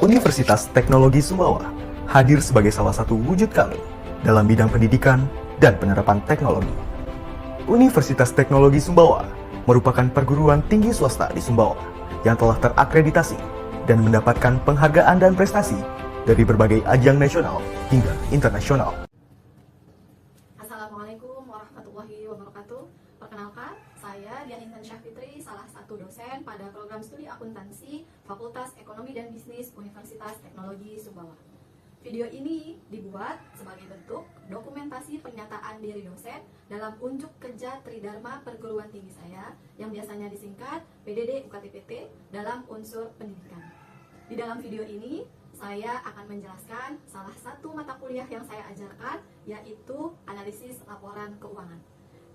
Universitas Teknologi Sumbawa hadir sebagai salah satu wujud kami dalam bidang pendidikan dan penerapan teknologi. Universitas Teknologi Sumbawa merupakan perguruan tinggi swasta di Sumbawa yang telah terakreditasi dan mendapatkan penghargaan dan prestasi dari berbagai ajang nasional hingga internasional. Assalamualaikum warahmatullahi wabarakatuh. Perkenalkan, saya Dian Intan Syafitri, salah satu dosen pada program studi akuntansi Fakultas Ekonomi dan Bisnis Universitas Teknologi Sumbawa. Video ini dibuat sebagai bentuk dokumentasi pernyataan diri dosen dalam unjuk kerja Tridharma perguruan tinggi saya yang biasanya disingkat PDD UKTPT dalam unsur pendidikan. Di dalam video ini, saya akan menjelaskan salah satu mata kuliah yang saya ajarkan, yaitu analisis laporan keuangan.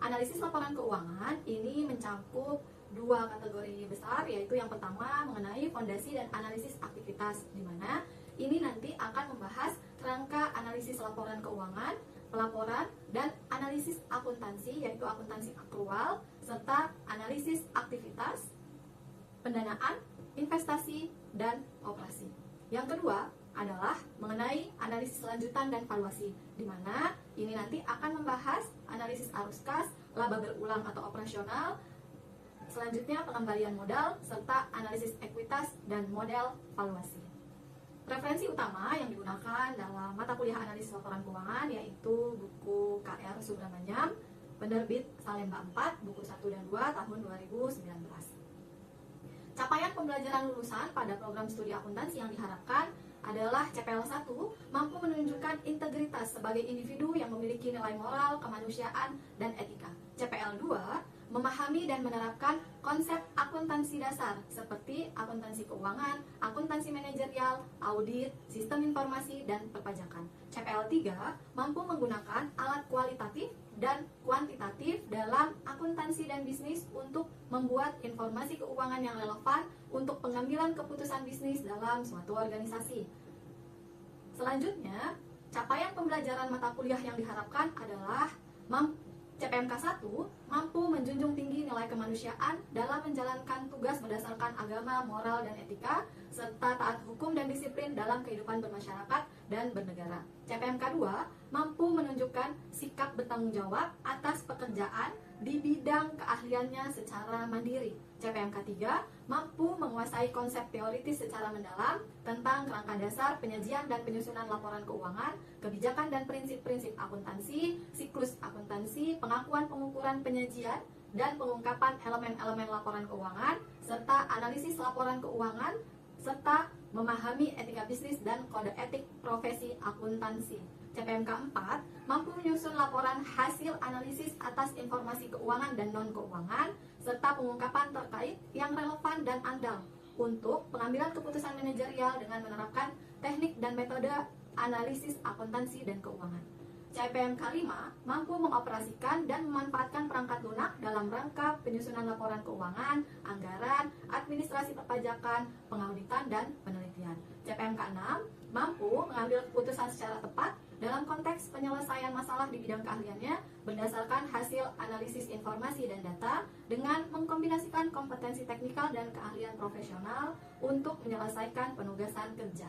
Analisis laporan keuangan ini mencakup dua kategori besar, yaitu yang pertama mengenai fondasi dan analisis aktivitas, di mana ini nanti akan membahas kerangka analisis laporan keuangan, pelaporan, dan analisis akuntansi, yaitu akuntansi akrual, serta analisis aktivitas, pendanaan, investasi, dan operasi. Yang kedua adalah mengenai analisis lanjutan dan valuasi, di mana ini nanti akan membahas analisis arus kas, laba berulang atau operasional, selanjutnya pengembalian modal, serta analisis ekuitas dan model valuasi. Referensi utama yang digunakan dalam mata kuliah analisis laporan keuangan yaitu buku KR Subramanyam, penerbit Salemba 4, buku 1 dan 2 tahun 2019. Capaian pembelajaran lulusan pada program studi akuntansi yang diharapkan adalah CPL 1 mampu menunjukkan integritas sebagai individu yang memiliki nilai moral, kemanusiaan, dan etika. CPL 2 memahami dan menerapkan konsep akuntansi dasar seperti akuntansi keuangan, akuntansi manajerial, audit, sistem informasi, dan perpajakan. CPL 3 mampu menggunakan alat kualitatif dan kuantitatif dalam akuntansi dan bisnis untuk membuat informasi keuangan yang relevan untuk pengambilan keputusan bisnis dalam suatu organisasi. Selanjutnya, capaian pembelajaran mata kuliah yang diharapkan adalah CPMK 1 mampu menjunjung tinggi nilai kemanusiaan dalam menjalankan tugas berdasarkan agama, moral, dan etika, serta taat hukum dan disiplin dalam kehidupan bermasyarakat dan bernegara. CPMK 2 mampu menunjukkan sikap bertanggung jawab atas pekerjaan di bidang keahliannya secara mandiri. CPMK 3 mampu menguasai konsep teoritis secara mendalam tentang kerangka dasar penyajian dan penyusunan laporan keuangan, kebijakan dan prinsip-prinsip akuntansi, siklus akuntansi, pengakuan pengukuran penyajian, dan pengungkapan elemen-elemen laporan keuangan, serta analisis laporan keuangan, serta memahami etika bisnis dan kode etik profesi akuntansi. CPMK 4 mampu menyusun laporan hasil analisis atas informasi keuangan dan non-keuangan, serta pengungkapan terkait yang relevan dan andal untuk pengambilan keputusan manajerial dengan menerapkan teknik dan metode analisis akuntansi dan keuangan. CPMK 5 mampu mengoperasikan dan memanfaatkan perangkat lunak dalam rangka penyusunan laporan keuangan, anggaran, administrasi perpajakan, pengauditan, dan penelitian. CPMK 6 mampu mengambil keputusan secara tepat dalam konteks penyelesaian masalah di bidang keahliannya berdasarkan hasil analisis informasi dan data dengan mengkombinasikan kompetensi teknikal dan keahlian profesional untuk menyelesaikan penugasan kerja.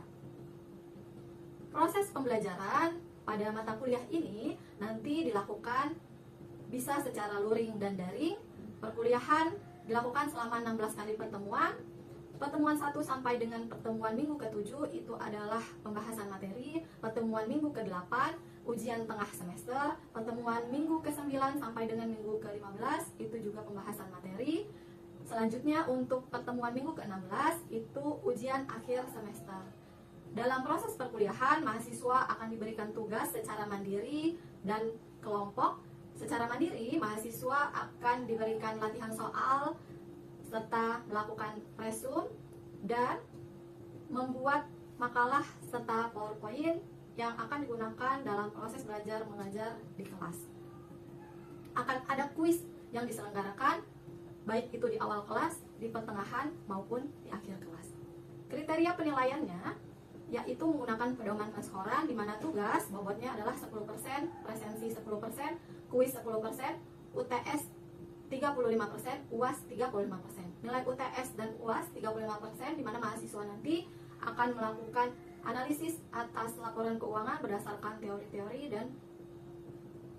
Proses pembelajaran pada mata kuliah ini nanti dilakukan bisa secara luring dan daring. Perkuliahan dilakukan selama 16 kali pertemuan. Pertemuan 1 sampai dengan pertemuan minggu ke-7 itu adalah pembahasan materi. Pertemuan minggu ke-8 ujian tengah semester. Pertemuan minggu ke-9 sampai dengan minggu ke-15 itu juga pembahasan materi. Selanjutnya untuk pertemuan minggu ke-16 itu ujian akhir semester. Dalam proses perkuliahan, mahasiswa akan diberikan tugas secara mandiri dan kelompok. Secara mandiri, mahasiswa akan diberikan latihan soal serta melakukan resume dan membuat makalah serta PowerPoint yang akan digunakan dalam proses belajar mengajar di kelas. Akan ada kuis yang diselenggarakan baik itu di awal kelas, di pertengahan maupun di akhir kelas. Kriteria penilaiannya yaitu menggunakan pedoman penskoran di mana tugas bobotnya adalah 10%, presensi 10%, kuis 10%, UTS 35%, UAS 35%. Nilai UTS dan UAS 35% di mana mahasiswa nanti akan melakukan analisis atas laporan keuangan berdasarkan teori-teori dan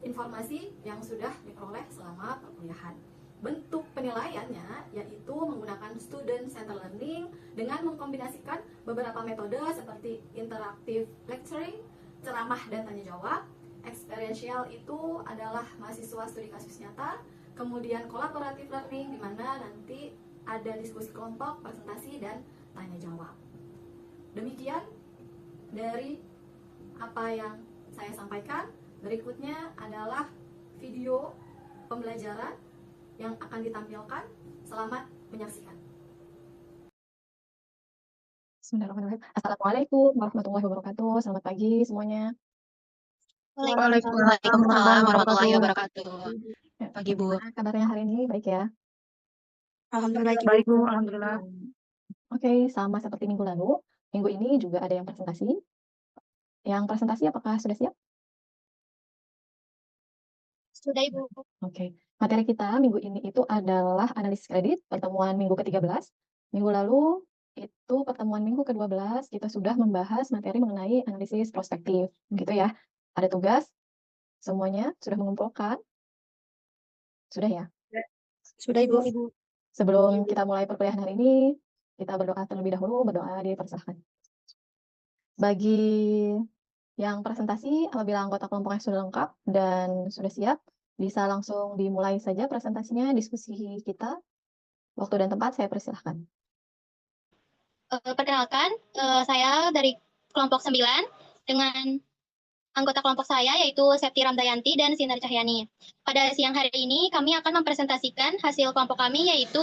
informasi yang sudah diperoleh selama perkuliahan. Bentuk penilaiannya yaitu menggunakan student center learning dengan mengkombinasikan beberapa metode seperti interactive lecturing, ceramah dan tanya jawab. Experiential itu adalah mahasiswa studi kasus nyata, kemudian collaborative learning di mana nanti ada diskusi kelompok, presentasi dan tanya jawab. Demikian dari apa yang saya sampaikan. Berikutnya adalah video pembelajaran yang akan ditampilkan. Selamat menyaksikan. Bismillahirrahmanirrahim. Assalamualaikum warahmatullahi wabarakatuh. Selamat pagi semuanya. Waalaikumsalam warahmatullahi wabarakatuh. Ya, Pagi, Bu. gimana kabarnya hari ini? Baik ya? Alhamdulillah baik, Bu. Alhamdulillah. Oke, sama seperti minggu lalu. Minggu ini juga ada yang presentasi. Yang presentasi apakah sudah siap? Sudah, Ibu. Oke. Materi kita minggu ini itu adalah analisis kredit, pertemuan minggu ke-13. Minggu lalu itu pertemuan minggu ke-12 kita sudah membahas materi mengenai analisis prospektif, gitu ya. Ada tugas, semuanya sudah mengumpulkan? Sudah ya? Sudah, Ibu. Sebelum kita mulai perkuliahan hari ini, kita berdoa terlebih dahulu, berdoa dipersilahkan. Bagi yang presentasi, apabila anggota kelompoknya sudah lengkap dan sudah siap, bisa langsung dimulai saja presentasinya, diskusi kita. Waktu dan tempat saya persilahkan. Perkenalkan, saya dari kelompok 9 dengan anggota kelompok saya yaitu Septi Ramdayanti dan Sinar Cahyani. Pada siang hari ini kami akan mempresentasikan hasil kelompok kami yaitu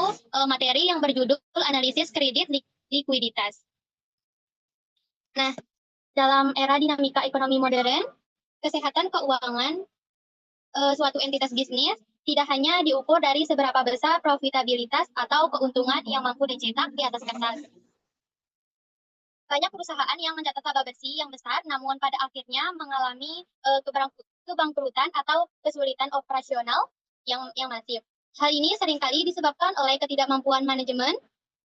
materi yang berjudul analisis kredit likuiditas. Nah, dalam era dinamika ekonomi modern, kesehatan keuangan suatu entitas bisnis tidak hanya diukur dari seberapa besar profitabilitas atau keuntungan yang mampu dicetak di atas kertas. Banyak perusahaan yang mencatat laba bersih yang besar, namun pada akhirnya mengalami kebangkrutan atau kesulitan operasional yang masif. Hal ini seringkali disebabkan oleh ketidakmampuan manajemen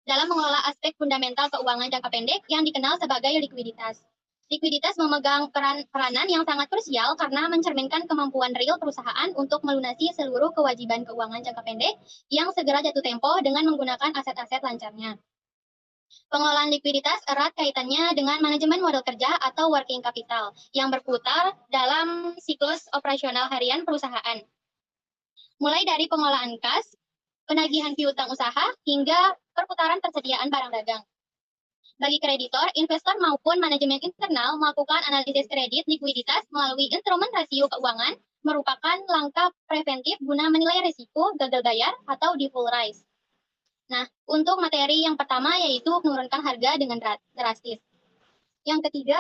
dalam mengelola aspek fundamental keuangan jangka pendek yang dikenal sebagai likuiditas. Likuiditas memegang peranan yang sangat krusial karena mencerminkan kemampuan real perusahaan untuk melunasi seluruh kewajiban keuangan jangka pendek yang segera jatuh tempo dengan menggunakan aset-aset lancarnya. Pengelolaan likuiditas erat kaitannya dengan manajemen modal kerja atau working capital yang berputar dalam siklus operasional harian perusahaan. Mulai dari pengelolaan kas, penagihan piutang usaha, hingga perputaran persediaan barang dagang. Bagi kreditor, investor maupun manajemen internal melakukan analisis kredit likuiditas melalui instrumen rasio keuangan merupakan langkah preventif guna menilai risiko gagal bayar atau default rise. Nah, untuk materi yang pertama yaitu menurunkan harga dengan drastis. Yang ketiga,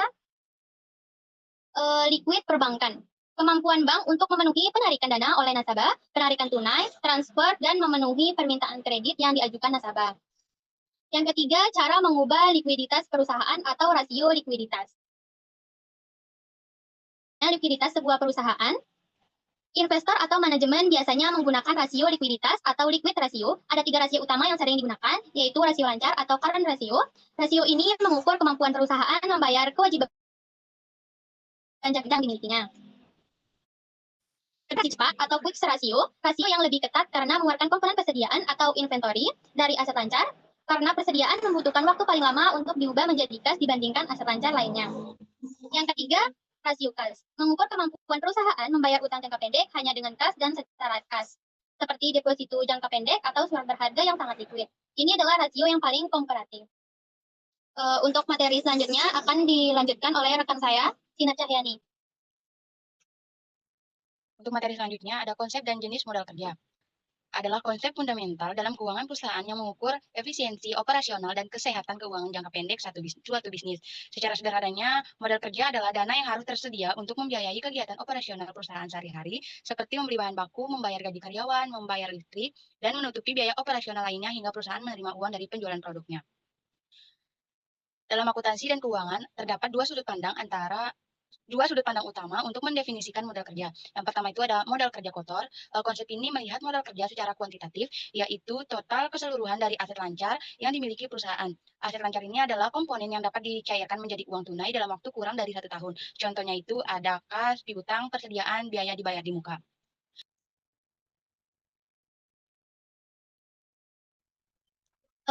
liquid perbankan. Kemampuan bank untuk memenuhi penarikan dana oleh nasabah, penarikan tunai, transfer, dan memenuhi permintaan kredit yang diajukan nasabah. Yang ketiga, cara mengubah likuiditas perusahaan atau rasio likuiditas. Likuiditas sebuah perusahaan, investor atau manajemen biasanya menggunakan rasio likuiditas atau liquid ratio. Ada 3 rasio utama yang sering digunakan, yaitu rasio lancar atau current ratio. Rasio ini mengukur kemampuan perusahaan membayar kewajiban yang dimilikinya. Cepat atau quick ratio, rasio yang lebih ketat karena mengeluarkan komponen persediaan atau inventory dari aset lancar, karena persediaan membutuhkan waktu paling lama untuk diubah menjadi kas dibandingkan aset lancar lainnya. Yang ketiga, rasio kas. Mengukur kemampuan perusahaan membayar utang jangka pendek hanya dengan kas dan secara kas, seperti deposito jangka pendek atau surat berharga yang sangat likuid. Ini adalah rasio yang paling komparatif. Untuk materi selanjutnya akan dilanjutkan oleh rekan saya, Sinar Cahyani. Untuk materi selanjutnya ada konsep dan jenis modal kerja. Adalah konsep fundamental dalam keuangan perusahaan yang mengukur efisiensi operasional dan kesehatan keuangan jangka pendek suatu bisnis. Secara sederhananya, modal kerja adalah dana yang harus tersedia untuk membiayai kegiatan operasional perusahaan sehari-hari, seperti membeli bahan baku, membayar gaji karyawan, membayar listrik, dan menutupi biaya operasional lainnya hingga perusahaan menerima uang dari penjualan produknya. Dalam akuntansi dan keuangan, terdapat 2 sudut pandang antara dua sudut pandang utama untuk mendefinisikan modal kerja. Yang pertama itu ada modal kerja kotor. Konsep ini melihat modal kerja secara kuantitatif, yaitu total keseluruhan dari aset lancar yang dimiliki perusahaan. Aset lancar ini adalah komponen yang dapat dicairkan menjadi uang tunai dalam waktu kurang dari 1 tahun. Contohnya itu ada kas, piutang, persediaan, biaya dibayar di muka.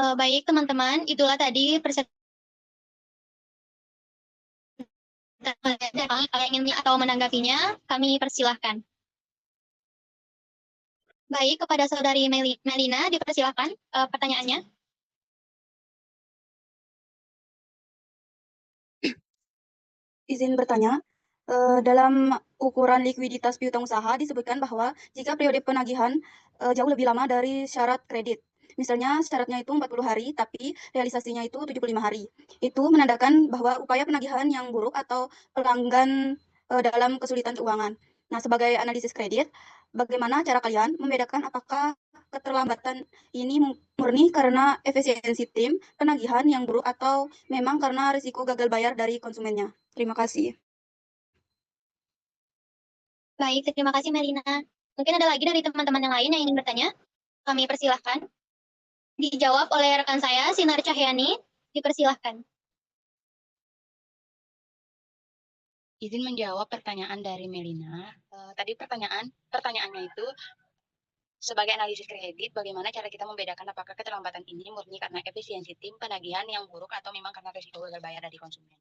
Baik teman-teman, itulah tadi presentasi yang ingin atau menanggapinya, kami persilahkan. Baik, kepada saudari Melina, dipersilahkan pertanyaannya. Izin bertanya, dalam ukuran likuiditas piutang usaha disebutkan bahwa jika periode penagihan jauh lebih lama dari syarat kredit. Misalnya syaratnya itu 40 hari, tapi realisasinya itu 75 hari. Itu menandakan bahwa upaya penagihan yang buruk atau pelanggan dalam kesulitan keuangan. Nah, sebagai analisis kredit, bagaimana cara kalian membedakan apakah keterlambatan ini murni karena efisiensi tim, penagihan yang buruk, atau memang karena risiko gagal bayar dari konsumennya? Terima kasih. Baik, terima kasih Melina. Mungkin ada lagi dari teman-teman yang lain yang ingin bertanya? Kami persilahkan. Dijawab oleh rekan saya, Sinar Cahyani. Dipersilahkan. Izin menjawab pertanyaan dari Melina. Tadi pertanyaannya itu, sebagai analisis kredit, bagaimana cara kita membedakan apakah keterlambatan ini murni karena efisiensi tim, penagihan yang buruk, atau memang karena risiko gagal bayar dari konsumen?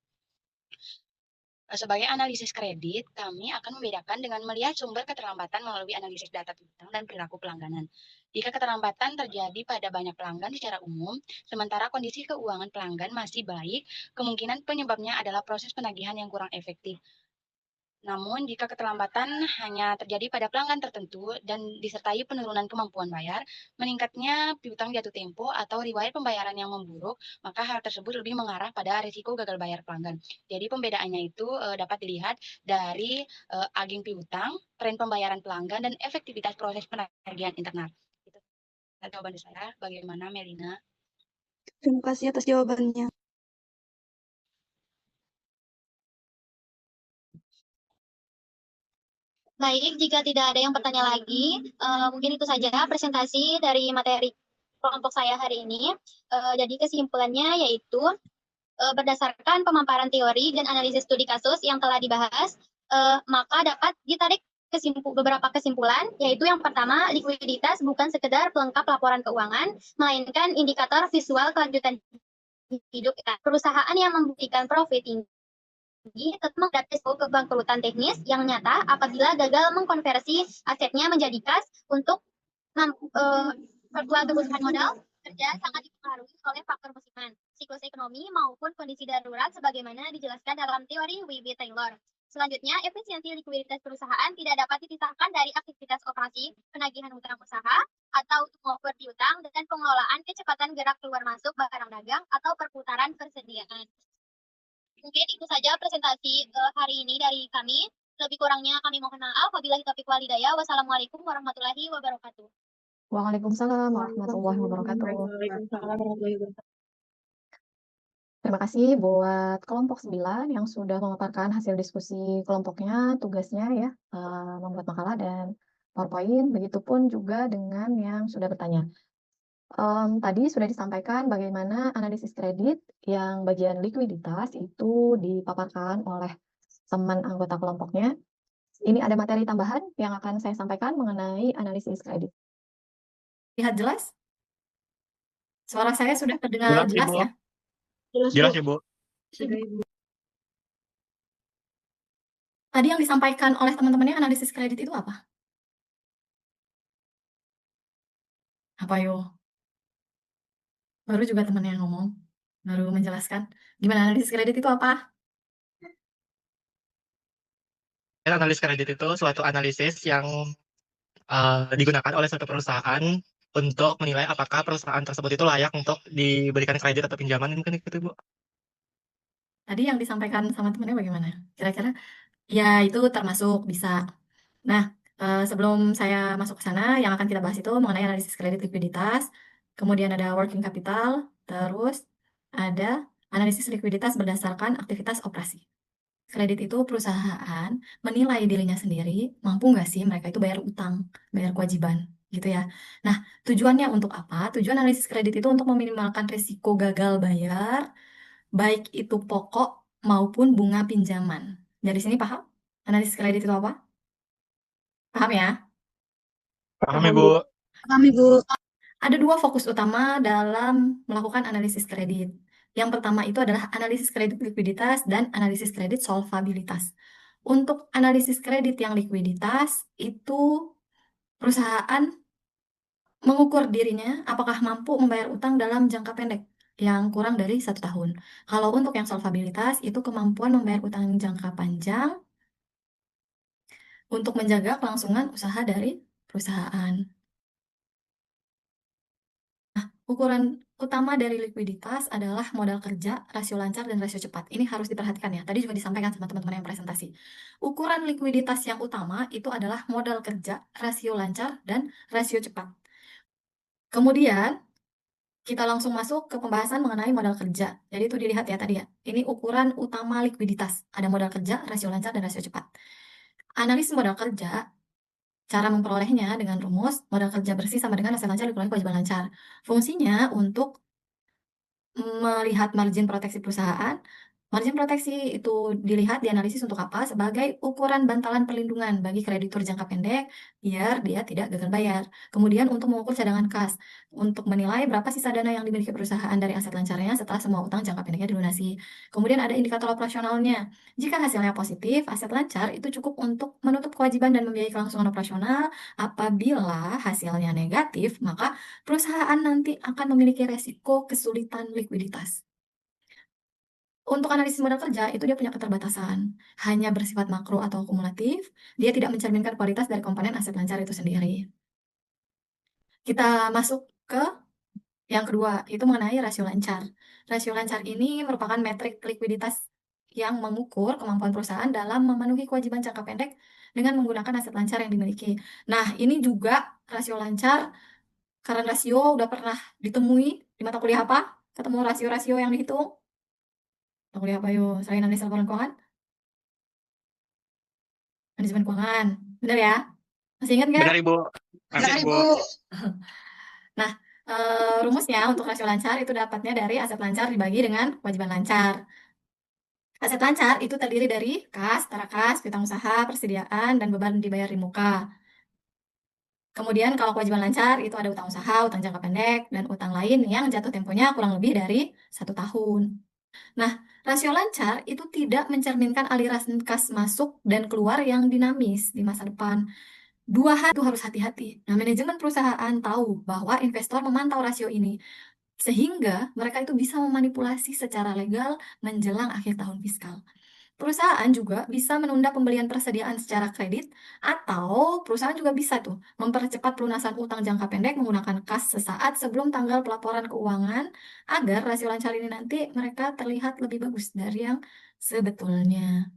Sebagai analisis kredit, kami akan membedakan dengan melihat sumber keterlambatan melalui analisis data piutang dan perilaku pelangganan. Jika keterlambatan terjadi pada banyak pelanggan secara umum, sementara kondisi keuangan pelanggan masih baik, kemungkinan penyebabnya adalah proses penagihan yang kurang efektif. Namun, jika keterlambatan hanya terjadi pada pelanggan tertentu dan disertai penurunan kemampuan bayar, meningkatnya piutang jatuh tempo atau riwayat pembayaran yang memburuk, maka hal tersebut lebih mengarah pada risiko gagal bayar pelanggan. Jadi pembedaannya itu dapat dilihat dari aging piutang, tren pembayaran pelanggan, dan efektivitas proses penagihan internal. Itu jawaban saya. Bagaimana, Melina? Terima kasih atas jawabannya. Baik, jika tidak ada yang bertanya lagi, mungkin itu saja presentasi dari materi kelompok saya hari ini. Jadi kesimpulannya yaitu berdasarkan pemaparan teori dan analisis studi kasus yang telah dibahas, maka dapat ditarik beberapa kesimpulan, yaitu yang pertama, likuiditas bukan sekedar pelengkap laporan keuangan, melainkan indikator visual kelanjutan hidup perusahaan yang membuktikan profit tinggi tetap menghadapi risiko kebangkrutan teknis yang nyata apabila gagal mengkonversi asetnya menjadi kas untuk pertumbuhan kebutuhan modal kerja sangat dipengaruhi oleh faktor musiman, siklus ekonomi maupun kondisi darurat sebagaimana dijelaskan dalam teori W.B. Taylor. Selanjutnya, efisiensi likuiditas perusahaan tidak dapat dipisahkan dari aktivitas operasi, penagihan utang usaha, atau turnover piutang, dan pengelolaan kecepatan gerak keluar masuk barang dagang atau perputaran persediaan. Mungkin itu saja presentasi hari ini dari kami. Lebih kurangnya kami mohon maaf. Wabillahi taufiq wal hidayah. Wassalamualaikum warahmatullahi wabarakatuh. Waalaikumsalam warahmatullahi wabarakatuh. Waalaikumsalam warahmatullahi wabarakatuh. Terima kasih buat kelompok 9 yang sudah memaparkan hasil diskusi kelompoknya, tugasnya ya, membuat makalah dan PowerPoint, begitupun juga dengan yang sudah bertanya. Tadi sudah disampaikan bagaimana analisis kredit yang bagian likuiditas itu dipaparkan oleh teman anggota kelompoknya. Ini ada materi tambahan yang akan saya sampaikan mengenai analisis kredit. Lihat jelas? Suara saya sudah terdengar jelas ya? Jelas ya, Bu? Tadi yang disampaikan oleh teman-temannya analisis kredit itu apa? Apa yo? Baru juga teman yang ngomong, baru menjelaskan. Gimana analisis kredit itu apa? Analis kredit itu suatu analisis yang digunakan oleh suatu perusahaan untuk menilai apakah perusahaan tersebut itu layak untuk diberikan kredit atau pinjaman, mungkin itu, Bu. Tadi yang disampaikan sama temannya bagaimana? Kira-kira ya itu termasuk bisa. Nah, sebelum saya masuk ke sana, yang akan kita bahas itu mengenai analisis kredit likuiditas, kemudian ada working capital, terus ada analisis likuiditas berdasarkan aktivitas operasi. Kredit itu perusahaan menilai dirinya sendiri, mampu nggak sih mereka itu bayar utang, bayar kewajiban, gitu ya. Nah, tujuannya untuk apa? Tujuan analisis kredit itu untuk meminimalkan risiko gagal bayar, baik itu pokok maupun bunga pinjaman. Dari sini paham? Analisis kredit itu apa? Paham ya? Paham, Paham, Ibu? Bu. Paham, Ibu. Ada dua fokus utama dalam melakukan analisis kredit. Yang pertama itu adalah analisis kredit likuiditas dan analisis kredit solvabilitas. Untuk analisis kredit yang likuiditas itu perusahaan mengukur dirinya apakah mampu membayar utang dalam jangka pendek yang kurang dari 1 tahun. Kalau untuk yang solvabilitas itu kemampuan membayar utang jangka panjang untuk menjaga kelangsungan usaha dari perusahaan. Ukuran utama dari likuiditas adalah modal kerja, rasio lancar, dan rasio cepat. Ini harus diperhatikan ya. Tadi juga disampaikan sama teman-teman yang presentasi. Ukuran likuiditas yang utama itu adalah modal kerja, rasio lancar, dan rasio cepat. Kemudian, kita langsung masuk ke pembahasan mengenai modal kerja. Jadi itu dilihat ya tadi ya. Ini ukuran utama likuiditas. Ada modal kerja, rasio lancar, dan rasio cepat. Analisis modal kerja, cara memperolehnya dengan rumus modal kerja bersih sama dengan rasio lancar dikurangi kewajiban lancar. Fungsinya untuk melihat margin proteksi perusahaan. Margin proteksi itu dilihat dianalisis untuk apa? Sebagai ukuran bantalan perlindungan bagi kreditur jangka pendek biar dia tidak gagal bayar. Kemudian untuk mengukur cadangan kas untuk menilai berapa sisa dana yang dimiliki perusahaan dari aset lancarnya setelah semua utang jangka pendeknya dilunasi. Kemudian ada indikator operasionalnya. Jika hasilnya positif, aset lancar itu cukup untuk menutup kewajiban dan membiayai kelangsungan operasional. Apabila hasilnya negatif, maka perusahaan nanti akan memiliki resiko kesulitan likuiditas. Untuk analisis modal kerja, itu dia punya keterbatasan. Hanya bersifat makro atau kumulatif, dia tidak mencerminkan kualitas dari komponen aset lancar itu sendiri. Kita masuk ke yang kedua, itu mengenai rasio lancar. Rasio lancar ini merupakan metrik likuiditas yang mengukur kemampuan perusahaan dalam memenuhi kewajiban jangka pendek dengan menggunakan aset lancar yang dimiliki. Nah, ini juga rasio lancar. Current rasio udah pernah ditemui di mata kuliah apa? Ketemu rasio-rasio yang dihitung? Mata kuliah apa yuk? Selain analisa laporan keuangan? Manajemen keuangan. Bener ya? Masih ingat nggak? Benar, Ibu. Masih, Benar, Ibu. Ibu. Nah, rumusnya untuk rasio lancar itu dapatnya dari aset lancar dibagi dengan kewajiban lancar. Aset lancar itu terdiri dari kas, setara kas, piutang usaha, persediaan, dan beban dibayar di muka. Kemudian kalau kewajiban lancar itu ada utang usaha, utang jangka pendek, dan utang lain yang jatuh temponya kurang lebih dari 1 tahun. Nah, rasio lancar itu tidak mencerminkan aliran kas masuk dan keluar yang dinamis di masa depan. Dua hal itu harus hati-hati. Nah, manajemen perusahaan tahu bahwa investor memantau rasio ini, sehingga mereka itu bisa memanipulasi secara legal menjelang akhir tahun fiskal. Perusahaan juga bisa menunda pembelian persediaan secara kredit, atau perusahaan juga bisa tuh mempercepat pelunasan utang jangka pendek menggunakan kas sesaat sebelum tanggal pelaporan keuangan agar rasio lancar ini nanti mereka terlihat lebih bagus dari yang sebetulnya.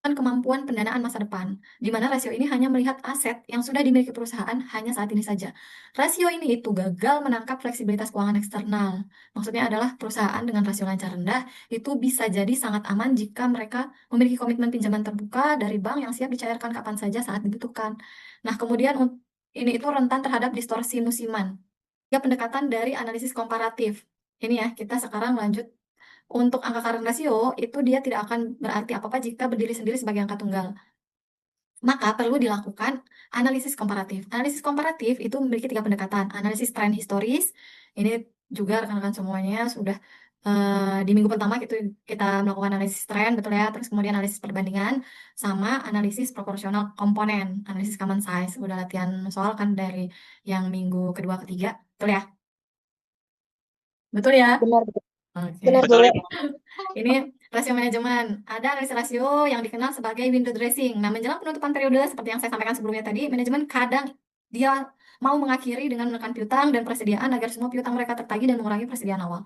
Kemampuan pendanaan masa depan, di mana rasio ini hanya melihat aset yang sudah dimiliki perusahaan hanya saat ini saja. Rasio ini itu gagal menangkap fleksibilitas keuangan eksternal. Maksudnya adalah perusahaan dengan rasio lancar rendah itu bisa jadi sangat aman jika mereka memiliki komitmen pinjaman terbuka dari bank yang siap dicairkan kapan saja saat dibutuhkan. Nah, kemudian ini itu rentan terhadap distorsi musiman. Tiga pendekatan dari analisis komparatif. Ini ya, kita sekarang lanjut untuk angka current ratio, itu dia tidak akan berarti apa-apa jika berdiri sendiri sebagai angka tunggal. Maka perlu dilakukan analisis komparatif. Analisis komparatif itu memiliki 3 pendekatan. Analisis tren historis, ini juga rekan-rekan semuanya sudah di minggu pertama kita melakukan analisis tren, betul ya. Terus kemudian analisis perbandingan, sama analisis proporsional komponen, analisis common size. Udah latihan soal kan dari yang minggu kedua, ketiga, betul ya? Betul ya? Benar, Oke. benar, Bu. Betul, Ibu. Ini rasio manajemen. Ada analisis rasio yang dikenal sebagai window dressing. Nah, menjelang penutupan periode seperti yang saya sampaikan sebelumnya tadi, manajemen kadang dia mau mengakhiri dengan menekan piutang dan persediaan agar semua piutang mereka tertagih dan mengurangi persediaan awal.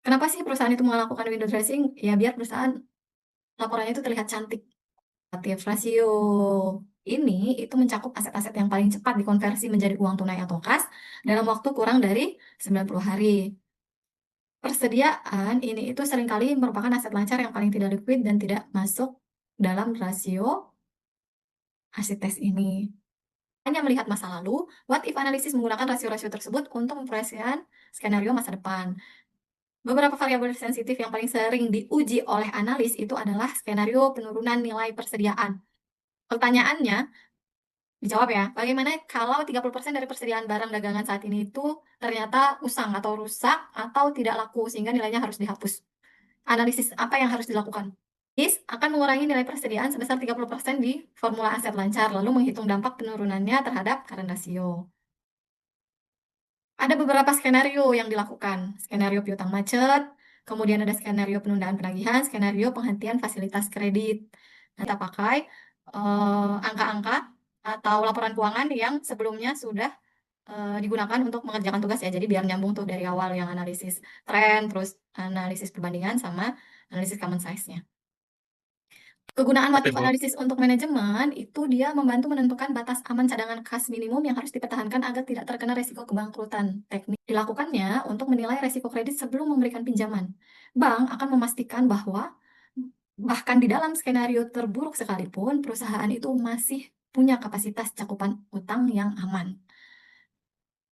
Kenapa sih perusahaan itu melakukan window dressing? Ya biar perusahaan laporannya itu terlihat cantik. Aktif rasio ini itu mencakup aset-aset yang paling cepat dikonversi menjadi uang tunai atau kas dalam waktu kurang dari 90 hari. Persediaan ini itu seringkali merupakan aset lancar yang paling tidak liquid dan tidak masuk dalam rasio hasil tes ini. Hanya melihat masa lalu, what if analisis menggunakan rasio-rasio tersebut untuk memproyeksikan skenario masa depan. Beberapa variabel sensitif yang paling sering diuji oleh analis itu adalah skenario penurunan nilai persediaan. Pertanyaannya, dijawab ya, bagaimana kalau 30% dari persediaan barang dagangan saat ini itu ternyata usang atau rusak atau tidak laku sehingga nilainya harus dihapus. Analisis apa yang harus dilakukan? Akan mengurangi nilai persediaan sebesar 30% di formula aset lancar, lalu menghitung dampak penurunannya terhadap current ratio. Ada beberapa skenario yang dilakukan. Skenario piutang macet, kemudian ada skenario penundaan penagihan, skenario penghentian fasilitas kredit. Kita pakai angka-angka atau laporan keuangan yang sebelumnya sudah digunakan untuk mengerjakan tugas ya. Jadi biar nyambung tuh dari awal yang analisis tren, terus analisis perbandingan sama analisis common size-nya. Kegunaan Oke, motif Bu. analisis untuk manajemen itu dia membantu menentukan batas aman cadangan kas minimum yang harus dipertahankan agar tidak terkena resiko kebangkrutan teknik. Dilakukannya untuk menilai resiko kredit sebelum memberikan pinjaman. Bank akan memastikan bahwa bahkan di dalam skenario terburuk sekalipun perusahaan itu masih punya kapasitas cakupan utang yang aman.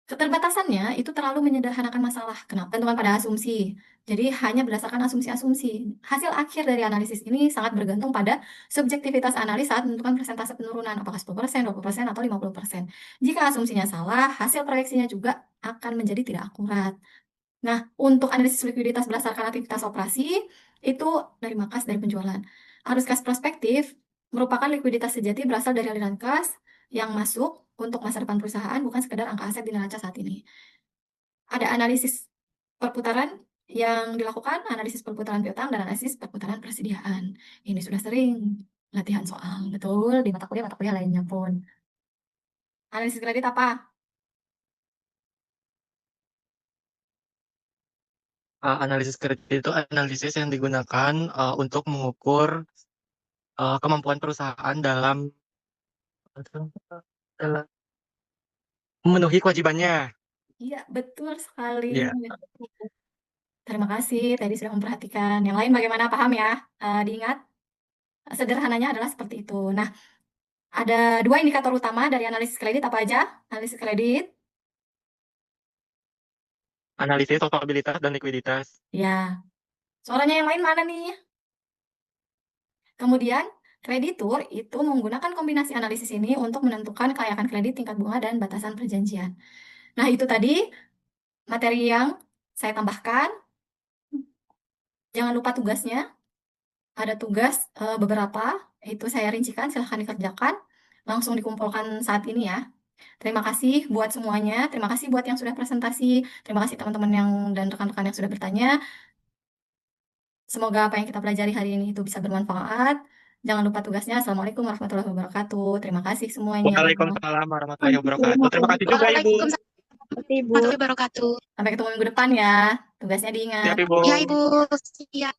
Keterbatasannya itu terlalu menyederhanakan masalah. Kenapa? Tentukan pada asumsi. Jadi hanya berdasarkan asumsi-asumsi. Hasil akhir dari analisis ini sangat bergantung pada subjektivitas analis saat menentukan persentase penurunan, apakah 10%, 20%, atau 50%. Jika asumsinya salah, hasil proyeksinya juga akan menjadi tidak akurat. Nah, untuk analisis likuiditas berdasarkan aktivitas operasi, itu dari kas dari penjualan. Arus kas prospektif merupakan likuiditas sejati berasal dari aliran kas yang masuk untuk masa depan perusahaan, bukan sekedar angka aset di neraca saat ini. Ada analisis perputaran yang dilakukan, analisis perputaran piutang, dan analisis perputaran persediaan. Ini sudah sering latihan soal, betul, di mata kuliah lainnya pun. Analisis kredit apa? Analisis kredit itu analisis yang digunakan untuk mengukur kemampuan perusahaan dalam memenuhi kewajibannya. Iya, betul sekali. Iya. Terima kasih, tadi sudah memperhatikan. Yang lain bagaimana, paham ya? Diingat, sederhananya adalah seperti itu. Nah, ada dua indikator utama dari analisis kredit, apa aja? Analisis kredit, Analisis solvabilitas dan likuiditas. ya. Suaranya yang lain mana nih? Kemudian, kreditur itu menggunakan kombinasi analisis ini untuk menentukan kelayakan kredit, tingkat bunga, dan batasan perjanjian. Nah, itu tadi materi yang saya tambahkan. Jangan lupa tugasnya. Ada tugas beberapa, itu saya rincikan, silahkan dikerjakan. Langsung dikumpulkan saat ini ya. Terima kasih buat semuanya. Terima kasih buat yang sudah presentasi. Terima kasih teman-teman yang dan rekan-rekan yang sudah bertanya. Semoga apa yang kita pelajari hari ini itu bisa bermanfaat. Jangan lupa tugasnya. Assalamualaikum warahmatullahi wabarakatuh. Terima kasih semuanya. Waalaikumsalam warahmatullahi wabarakatuh. Terima kasih juga, Ibu. Waalaikumsalam warahmatullahi wabarakatuh. Sampai ketemu minggu depan ya. Tugasnya diingat. Siap, Ibu. Ya, Ibu. Siap.